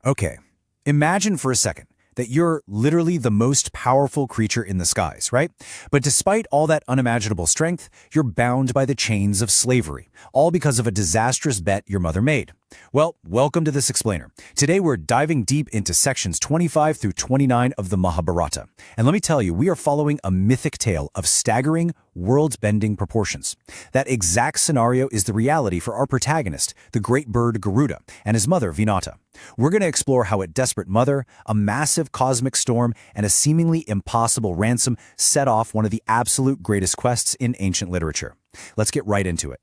Okay, imagine for a second that you're literally the most powerful creature in the skies, right? But despite all that unimaginable strength, you're bound by the chains of slavery, all because of a disastrous bet your mother made. Well, welcome to This Explainer. Today we're diving deep into sections 25 through 29 of the Mahabharata. And let me tell you, we are following a mythic tale of staggering, world-bending proportions. That exact scenario is the reality for our protagonist, the great bird Garuda, and his mother Vinata. We're going to explore how a desperate mother, a massive cosmic storm, and a seemingly impossible ransom set off one of the absolute greatest quests in ancient literature. Let's get right into it.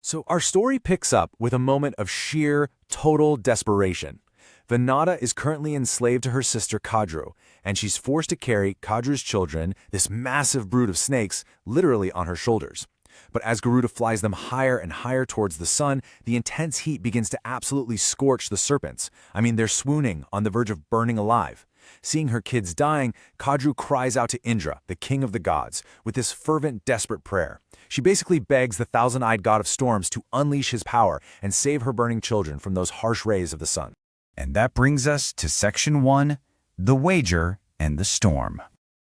So our story picks up with a moment of sheer, total desperation. Vinata is currently enslaved to her sister Kadru, and she's forced to carry Kadru's children, this massive brood of snakes, literally on her shoulders. But as Garuda flies them higher and higher towards the sun, the intense heat begins to absolutely scorch the serpents. I mean, they're swooning on the verge of burning alive. Seeing her kids dying, Kadru cries out to Indra, the king of the gods, with this fervent, desperate prayer. She basically begs the thousand-eyed god of storms to unleash his power and save her burning children from those harsh rays of the sun. And that brings us to Section 1, The Wager and the Storm.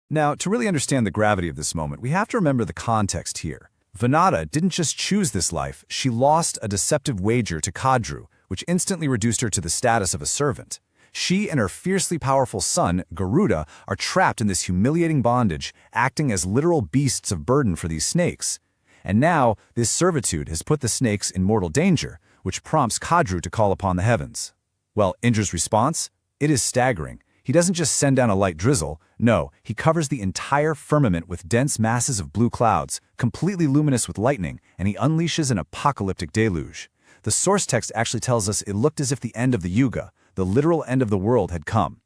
Now, to really understand the gravity of this moment, we have to remember the context here. Vinata didn't just choose this life, she lost a deceptive wager to Kadru, which instantly reduced her to the status of a servant. She and her fiercely powerful son, Garuda, are trapped in this humiliating bondage, acting as literal beasts of burden for these snakes. And now, this servitude has put the snakes in mortal danger, which prompts Kadru to call upon the heavens. Well, Indra's response? It is staggering. He doesn't just send down a light drizzle, no, he covers the entire firmament with dense masses of blue clouds, completely luminous with lightning, and he unleashes an apocalyptic deluge. The source text actually tells us it looked as if the end of the Yuga, the literal end of the world, had come.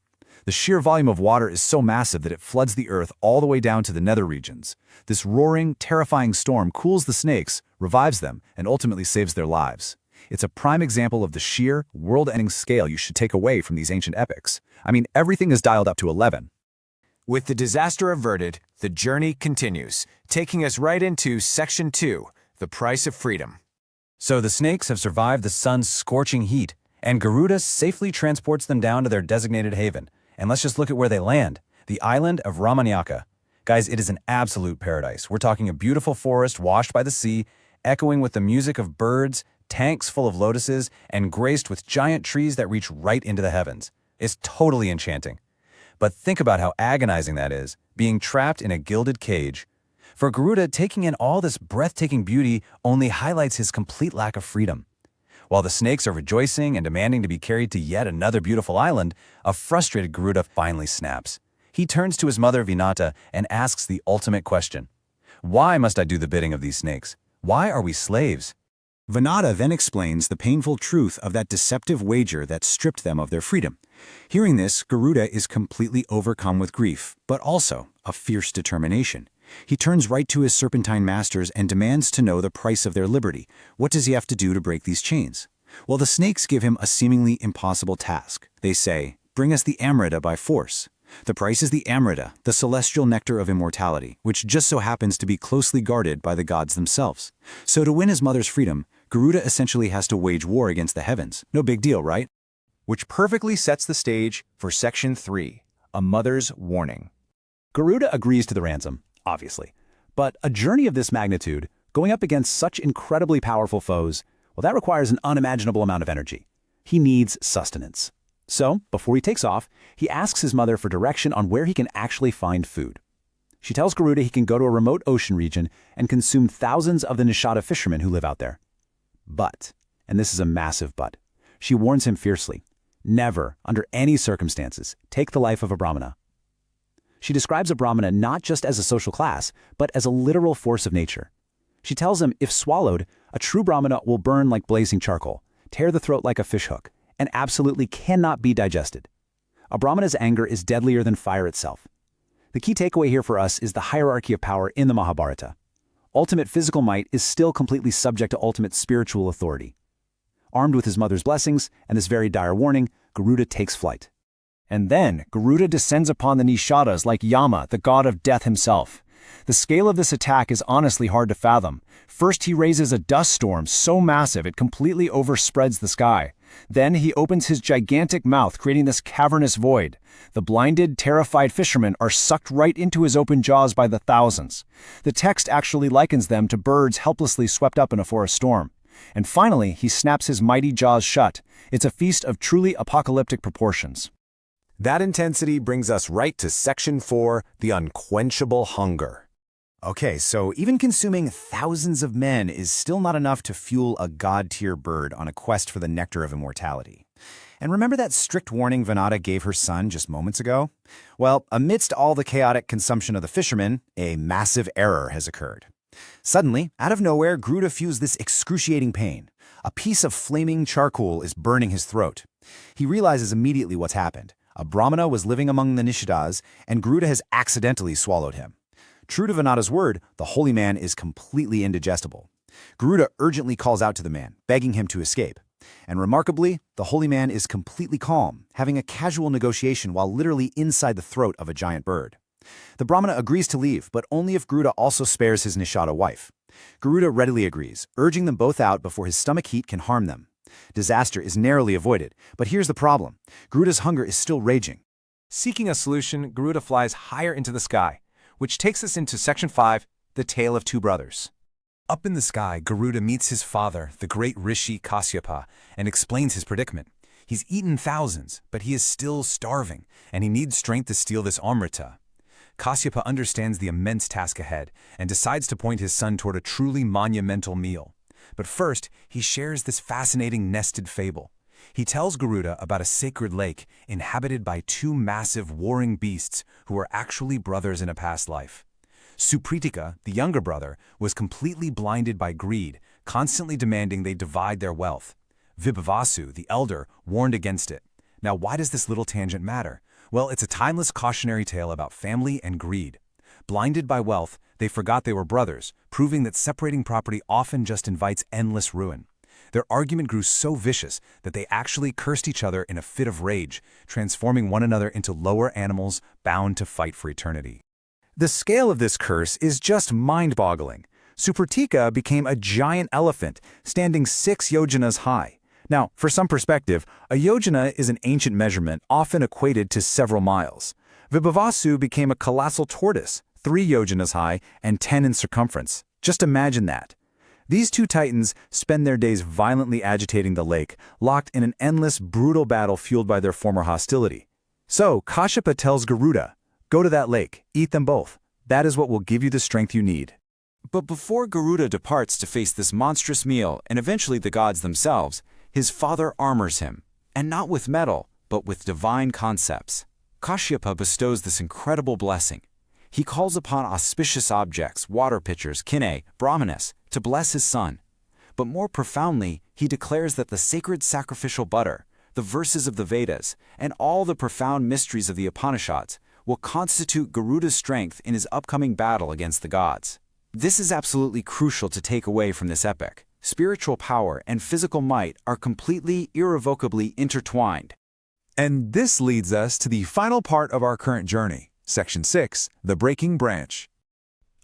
The sheer volume of water is so massive that it floods the earth all the way down to the nether regions. This roaring, terrifying storm cools the snakes, revives them, and ultimately saves their lives. It's a prime example of the sheer, world-ending scale you should take away from these ancient epics. I mean, everything is dialed up to 11. With the disaster averted, the journey continues, taking us right into Section 2, The Price of Freedom. So the snakes have survived the sun's scorching heat, and Garuda safely transports them down to their designated haven. And let's just look at where they land, the island of Ramanyaka. Guys, it is an absolute paradise. We're talking a beautiful forest washed by the sea, echoing with the music of birds, tanks full of lotuses, and graced with giant trees that reach right into the heavens. It's totally enchanting. But think about how agonizing that is, being trapped in a gilded cage. For Garuda, taking in all this breathtaking beauty only highlights his complete lack of freedom. While the snakes are rejoicing and demanding to be carried to yet another beautiful island, a frustrated Garuda finally snaps. He turns to his mother Vinata and asks the ultimate question. Why must I do the bidding of these snakes? Why are we slaves? Vinata then explains the painful truth of that deceptive wager that stripped them of their freedom. Hearing this, Garuda is completely overcome with grief, but also a fierce determination. He turns right to his serpentine masters and demands to know the price of their liberty. What does he have to do to break these chains? Well, the snakes give him a seemingly impossible task. They say, "Bring us the amrita by force." The price is the amrita, the celestial nectar of immortality, which just so happens to be closely guarded by the gods themselves. So to win his mother's freedom, Garuda essentially has to wage war against the heavens. No big deal, right? Which perfectly sets the stage for Section 3, A Mother's Warning. Garuda agrees to the ransom, obviously. But a journey of this magnitude, going up against such incredibly powerful foes, well, that requires an unimaginable amount of energy. He needs sustenance. So, before he takes off, he asks his mother for direction on where he can actually find food. She tells Garuda he can go to a remote ocean region and consume thousands of the Nishada fishermen who live out there. But, and this is a massive but, she warns him fiercely, never, under any circumstances, take the life of a Brahmana. She describes a Brahmana not just as a social class, but as a literal force of nature. She tells him if swallowed, a true Brahmana will burn like blazing charcoal, tear the throat like a fishhook, and absolutely cannot be digested. A Brahmana's anger is deadlier than fire itself. The key takeaway here for us is the hierarchy of power in the Mahabharata. Ultimate physical might is still completely subject to ultimate spiritual authority. Armed with his mother's blessings and this very dire warning, Garuda takes flight. And then Garuda descends upon the Nishadas like Yama, the god of death himself. The scale of this attack is honestly hard to fathom. First, he raises a dust storm so massive it completely overspreads the sky. Then he opens his gigantic mouth, creating this cavernous void. The blinded, terrified fishermen are sucked right into his open jaws by the thousands. The text actually likens them to birds helplessly swept up in a forest storm. And finally, he snaps his mighty jaws shut. It's a feast of truly apocalyptic proportions. That intensity brings us right to Section 4, the unquenchable hunger. Okay, so even consuming thousands of men is still not enough to fuel a god-tier bird on a quest for the nectar of immortality. And remember that strict warning Vinata gave her son just moments ago? Well, amidst all the chaotic consumption of the fishermen, a massive error has occurred. Suddenly, out of nowhere, Garuda feels this excruciating pain. A piece of flaming charcoal is burning his throat. He realizes immediately what's happened. A Brahmana was living among the Nishadas, and Garuda has accidentally swallowed him. True to Vinata's word, the holy man is completely indigestible. Garuda urgently calls out to the man, begging him to escape. And remarkably, the holy man is completely calm, having a casual negotiation while literally inside the throat of a giant bird. The Brahmana agrees to leave, but only if Garuda also spares his Nishada wife. Garuda readily agrees, urging them both out before his stomach heat can harm them. Disaster is narrowly avoided, but here's the problem. Garuda's hunger is still raging. Seeking a solution, Garuda flies higher into the sky, which takes us into Section 5, the tale of two brothers. Up in the sky, Garuda meets his father, the great rishi Kasyapa, and explains his predicament. He's eaten thousands, but he is still starving, and he needs strength to steal this amrita. Kasyapa understands the immense task ahead and decides to point his son toward a truly monumental meal. But first, he shares this fascinating nested fable. He tells Garuda about a sacred lake inhabited by two massive warring beasts who were actually brothers in a past life. Supritika, the younger brother, was completely blinded by greed, constantly demanding they divide their wealth. Vibhavasu, the elder, warned against it. Now, why does this little tangent matter? Well, it's a timeless cautionary tale about family and greed. Blinded by wealth, they forgot they were brothers, proving that separating property often just invites endless ruin. Their argument grew so vicious that they actually cursed each other in a fit of rage, transforming one another into lower animals bound to fight for eternity. The scale of this curse is just mind-boggling. Supritika became a giant elephant, standing 6 yojanas high. Now, for some perspective, a yojana is an ancient measurement often equated to several miles. Vibhavasu became a colossal tortoise, 3 yojanas high and 10 in circumference. Just imagine that. These two titans spend their days violently agitating the lake, locked in an endless, brutal battle fueled by their former hostility. So, Kasyapa tells Garuda, "Go to that lake, eat them both. That is what will give you the strength you need." But before Garuda departs to face this monstrous meal and eventually the gods themselves, his father armors him, and not with metal, but with divine concepts. Kasyapa bestows this incredible blessing. He calls upon auspicious objects, water pitchers, kine, Brahmanas, to bless his son. But more profoundly, he declares that the sacred sacrificial butter, the verses of the Vedas, and all the profound mysteries of the Upanishads will constitute Garuda's strength in his upcoming battle against the gods. This is absolutely crucial to take away from this epic. Spiritual power and physical might are completely, irrevocably intertwined. And this leads us to the final part of our current journey, Section 6, the breaking branch.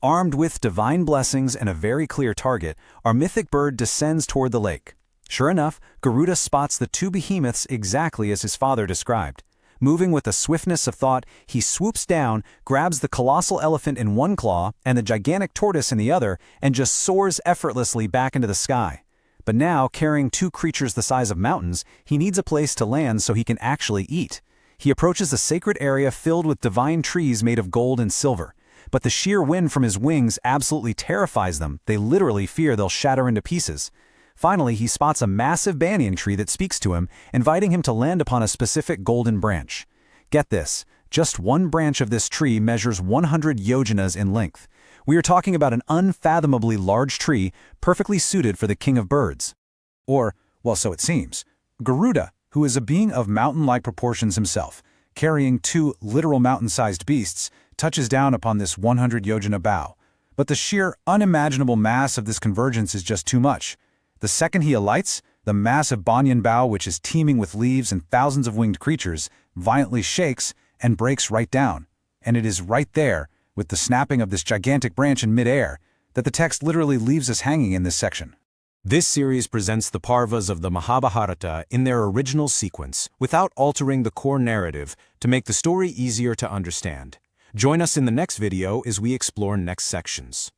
Armed with divine blessings and a very clear target, our mythic bird descends toward the lake. Sure enough, Garuda spots the two behemoths exactly as his father described. Moving with the swiftness of thought, he swoops down, grabs the colossal elephant in one claw and the gigantic tortoise in the other, and just soars effortlessly back into the sky. But now, carrying two creatures the size of mountains, he needs a place to land so he can actually eat. He approaches a sacred area filled with divine trees made of gold and silver. But the sheer wind from his wings absolutely terrifies them. They literally fear they'll shatter into pieces. Finally, he spots a massive banyan tree that speaks to him, inviting him to land upon a specific golden branch. Get this, just one branch of this tree measures 100 yojanas in length. We are talking about an unfathomably large tree, perfectly suited for the king of birds. Or, well, so it seems, Garuda, who is a being of mountain-like proportions himself, carrying two literal mountain-sized beasts, touches down upon this 100 yojana bough. But the sheer, unimaginable mass of this convergence is just too much. The second he alights, the massive banyan bough, which is teeming with leaves and thousands of winged creatures, violently shakes and breaks right down. And it is right there, with the snapping of this gigantic branch in midair, that the text literally leaves us hanging in this section. This series presents the Parvas of the Mahabharata in their original sequence, without altering the core narrative to make the story easier to understand. Join us in the next video as we explore next sections.